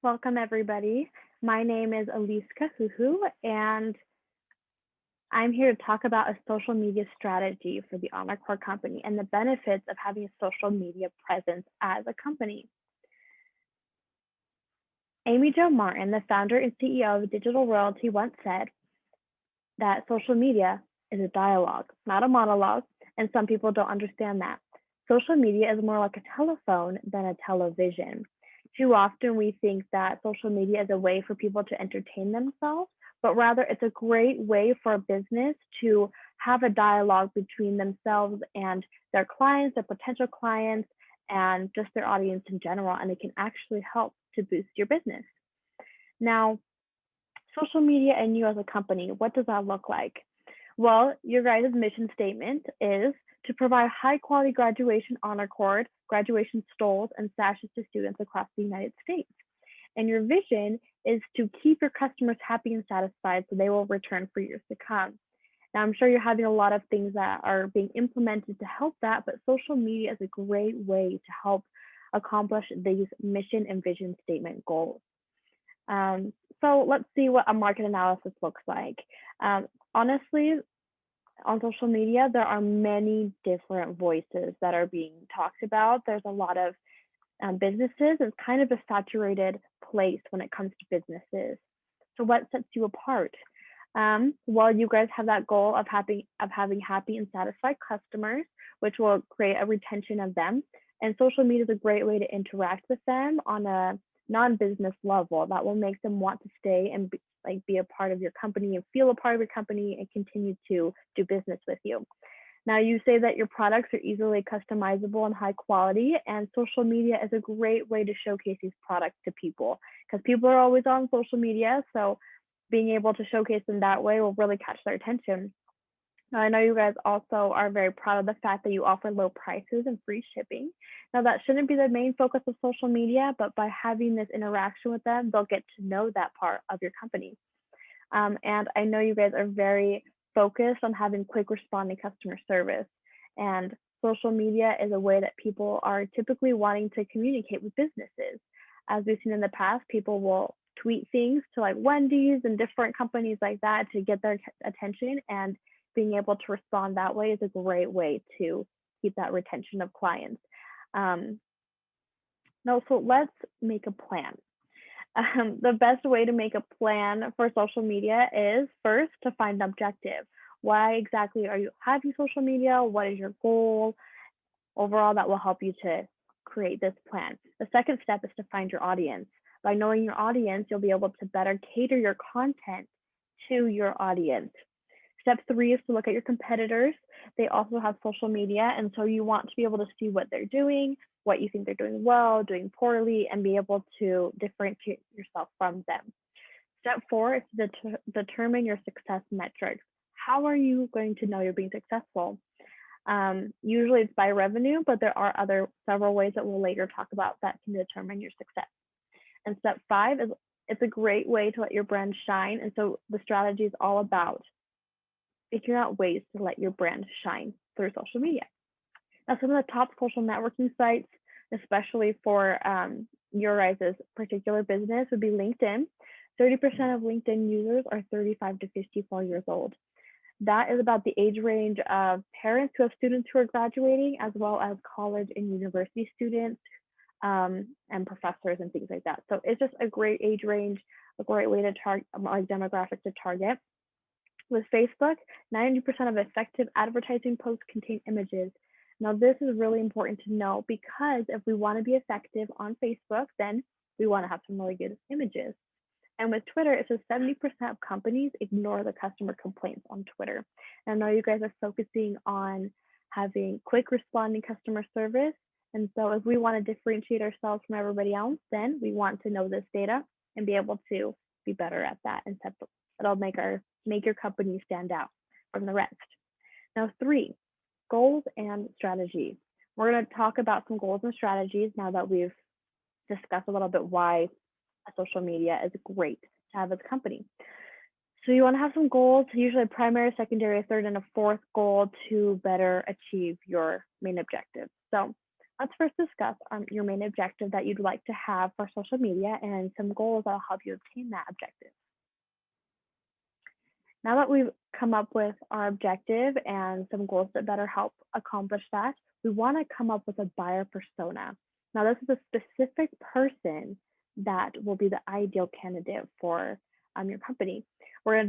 Welcome, everybody. My name is Elise Kahuhu, and I'm here to talk about a social media strategy for the Honor Core company and the benefits of having a social media presence as a company. Amy Jo Martin, the founder and CEO of Digital Royalty, once said that social media is a dialogue, not a monologue, and some people don't understand that. Social media is more like a telephone than a television. Too often we think that social media is a way for people to entertain themselves, but rather it's a great way for a business to have a dialogue between themselves and their clients, their potential clients, and just their audience in general. And it can actually help to boost your business. Now, social media and you as a company, what does that look like? Well, your guys' mission statement is to provide high quality graduation honor cord, graduation stoles, and sashes to students across the United States. And your vision is to keep your customers happy and satisfied so they will return for years to come. Now, I'm sure you're having a lot of things that are being implemented to help that, but social media is a great way to help accomplish these mission and vision statement goals. So let's see what a market analysis looks like. Honestly, on social media, there are many different voices that are being talked about. There's a lot of businesses. It's kind of a saturated place when it comes to businesses. So what sets you apart? Well, you guys have that goal of having happy and satisfied customers, which will create a retention of them. And social media is a great way to interact with them on a non-business level that will make them want to stay and be a part of your company and feel a part of your company and continue to do business with you. Now, you say that your products are easily customizable and high quality, and social media is a great way to showcase these products to people because people are always on social media. So being able to showcase them that way will really catch their attention. Now, I know you guys also are very proud of the fact that you offer low prices and free shipping. Now, that shouldn't be the main focus of social media, but by having this interaction with them, they'll get to know that part of your company. And I know you guys are very focused on having quick responding customer service. And social media is a way that people are typically wanting to communicate with businesses. As we've seen in the past, people will tweet things to like Wendy's and different companies like that to get their attention, and being able to respond that way is a great way to keep that retention of clients. No, so let's make a plan. The best way to make a plan for social media is first to find an objective. Why exactly are you having social media? What is your goal? Overall, that will help you to create this plan. The second step is to find your audience. By knowing your audience, you'll be able to better cater your content to your audience. Step 3 is to look at your competitors. They also have social media, and so you want to be able to see what they're doing, what you think they're doing well, doing poorly, and be able to differentiate yourself from them. Step 4 is to determine your success metrics. How are you going to know you're being successful? Usually it's by revenue, but there are several ways that we'll later talk about that can determine your success. And step 5 is it's a great way to let your brand shine. And so the strategy is all about figuring out ways to let your brand shine through social media. Now, some of the top social networking sites, especially for your guys' particular business, would be LinkedIn. 30% of LinkedIn users are 35 to 54 years old. That is about the age range of parents who have students who are graduating, as well as college and university students and professors and things like that. So it's just a great age range, a great way to target, like demographic to target. With Facebook, 90% of effective advertising posts contain images. Now, this is really important to know because if we want to be effective on Facebook, then we want to have some really good images. And with Twitter, it says 70% of companies ignore the customer complaints on Twitter. And I know you guys are focusing on having quick responding customer service. And so if we want to differentiate ourselves from everybody else, then we want to know this data and be able to be better at that. And it'll make your company stand out from the rest. Now, 3, goals and strategies. We're going to talk about some goals and strategies now that we've discussed a little bit why social media is great to have as a company. So you want to have some goals, usually a primary, secondary, a third, and a fourth goal to better achieve your main objective. So Let's first discuss your main objective that you'd like to have for social media and some goals that'll help you obtain that objective. Now that we've come up with our objective and some goals that better help accomplish that, we want to come up with a buyer persona. Now, this is a specific person that will be the ideal candidate for your company. We're going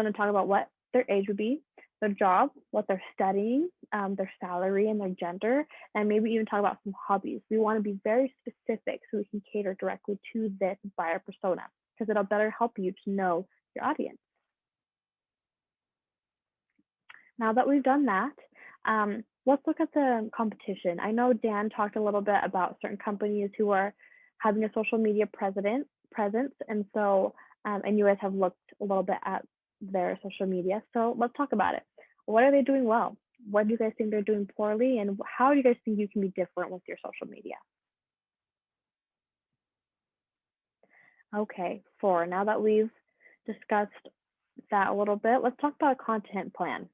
to talk about what their age would be, their job, what they're studying, their salary, and their gender, and maybe even talk about some hobbies. We want to be very specific so we can cater directly to this buyer persona because it'll better help you to know your audience. Now that we've done that, let's look at the competition. I know Dan talked a little bit about certain companies who are having a social media presence, and so and you guys have looked a little bit at their social media. So let's talk about it. What are they doing well? What do you guys think they're doing poorly, and how do you guys think you can be different with your social media? Okay, 4. Now that we've discussed that a little bit, let's talk about a content plan.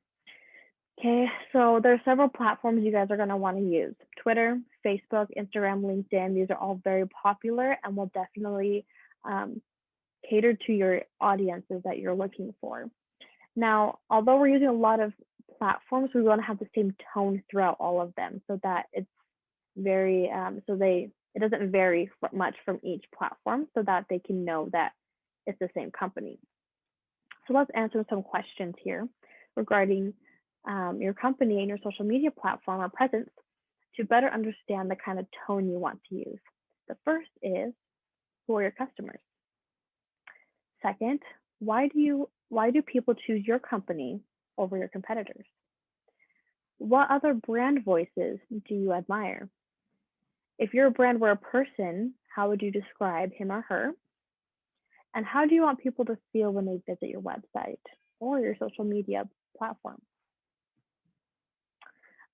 Okay, so there are several platforms you guys are going to want to use. Twitter, Facebook, Instagram, LinkedIn. These are all very popular and will definitely cater to your audiences that you're looking for. Now, although we're using a lot of platforms, we want to have the same tone throughout all of them so that it's very, it doesn't vary much from each platform so that they can know that it's the same company. So let's answer some questions here regarding your company and your social media platform or presence to better understand the kind of tone you want to use. The first is, who are your customers? Second, why do people choose your company over your competitors? What other brand voices do you admire? If your brand were a person, how would you describe him or her? And how do you want people to feel when they visit your website or your social media platform?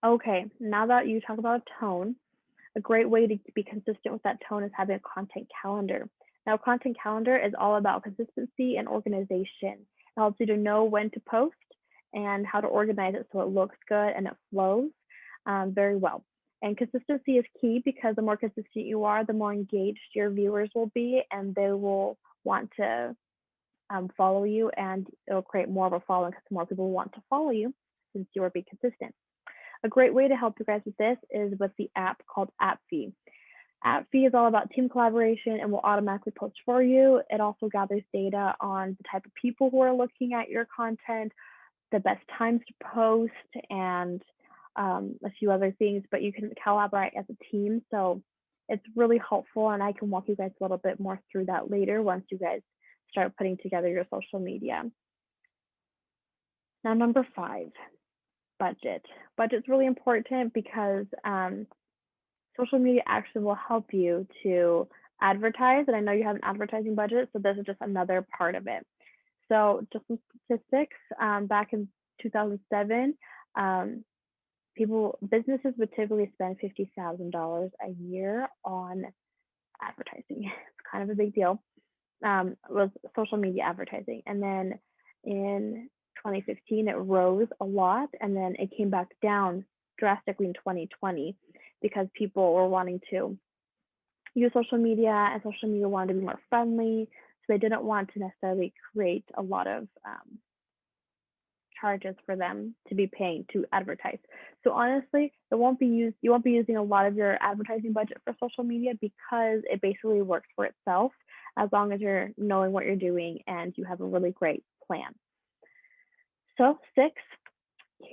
Okay, now that you talk about tone, a great way to be consistent with that tone is having a content calendar. Now, content calendar is all about consistency and organization. It helps you to know when to post and how to organize it so it looks good and it flows very well. And consistency is key because the more consistent you are, the more engaged your viewers will be, and they will want to follow you, and it'll create more of a following because more people want to follow you since you are being consistent. A great way to help you guys with this is with the app called AppFee. AppFee is all about team collaboration and will automatically post for you. It also gathers data on the type of people who are looking at your content, the best times to post, and a few other things, but you can collaborate as a team. So it's really helpful, and I can walk you guys a little bit more through that later once you guys start putting together your social media. Now, number 5, budget. Budget's really important because social media actually will help you to advertise, and I know you have an advertising budget, so this is just another part of it. So just some statistics, back in 2007, businesses would typically spend $50,000 a year on advertising. It's kind of a big deal. Was social media advertising, and then in 2015 it rose a lot, and then it came back down drastically in 2020 because people were wanting to use social media, and social media wanted to be more friendly, so they didn't want to necessarily create a lot of charges for them to be paying to advertise. So honestly, you won't be using a lot of your advertising budget for social media because it basically works for itself as long as you're knowing what you're doing and you have a really great plan. So 6,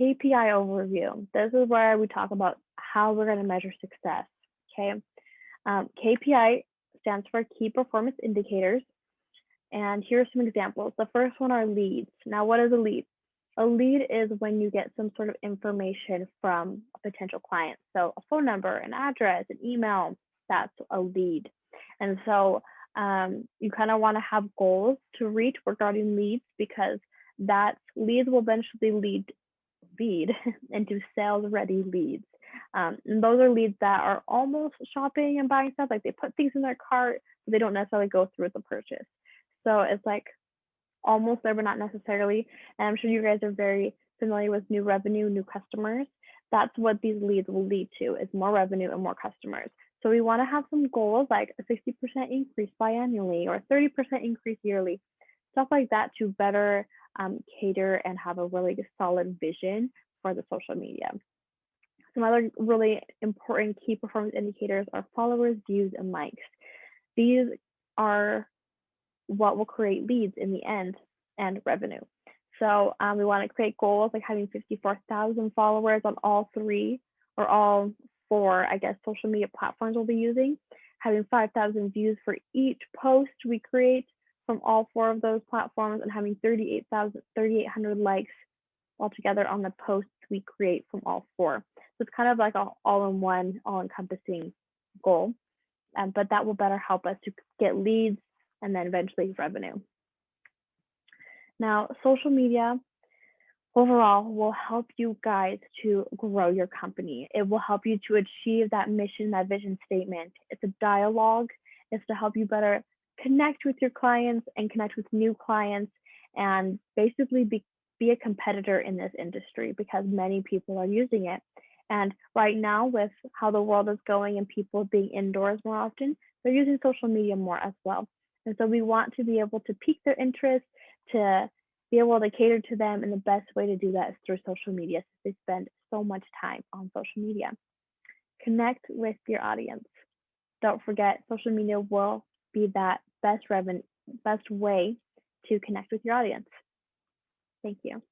KPI overview. This is where we talk about how we're going to measure success. Okay, KPI stands for key performance indicators, and here's some examples. The first one are leads. Now, what is a lead? A lead is when you get some sort of information from a potential client. So a phone number, an address, an email, that's a lead. And so you kind of want to have goals to reach regarding leads because that leads will eventually lead into sales ready leads. And those are leads that are almost shopping and buying stuff, like they put things in their cart, but they don't necessarily go through with the purchase. So it's like almost there, but not necessarily. And I'm sure you guys are very familiar with new revenue, new customers. That's what these leads will lead to, is more revenue and more customers. So we want to have some goals like a 60% increase biannually or a 30% increase yearly, stuff like that, to better cater and have a really solid vision for the social media. Some other really important key performance indicators are followers, views, and likes. These are what will create leads in the end and revenue. So we want to create goals like having 54,000 followers on all three or all four, I guess, social media platforms we'll be using, having 5,000 views for each post we create from all four of those platforms, and having 3,800 likes altogether on the posts we create from all four. So it's kind of like an all-in-one, all-encompassing goal, but that will better help us to get leads and then eventually revenue. Now, social media overall will help you guys to grow your company. It will help you to achieve that mission, that vision statement. It's a dialogue. It's to help you better connect with your clients and connect with new clients, and basically be a competitor in this industry, because many people are using it. And right now, with how the world is going and people being indoors more often, they're using social media more as well. And so we want to be able to pique their interest, to be able to cater to them, and the best way to do that is through social media, since they spend so much time on social media. Connect with your audience. Don't forget, social media will be that best way to connect with your audience. Thank you.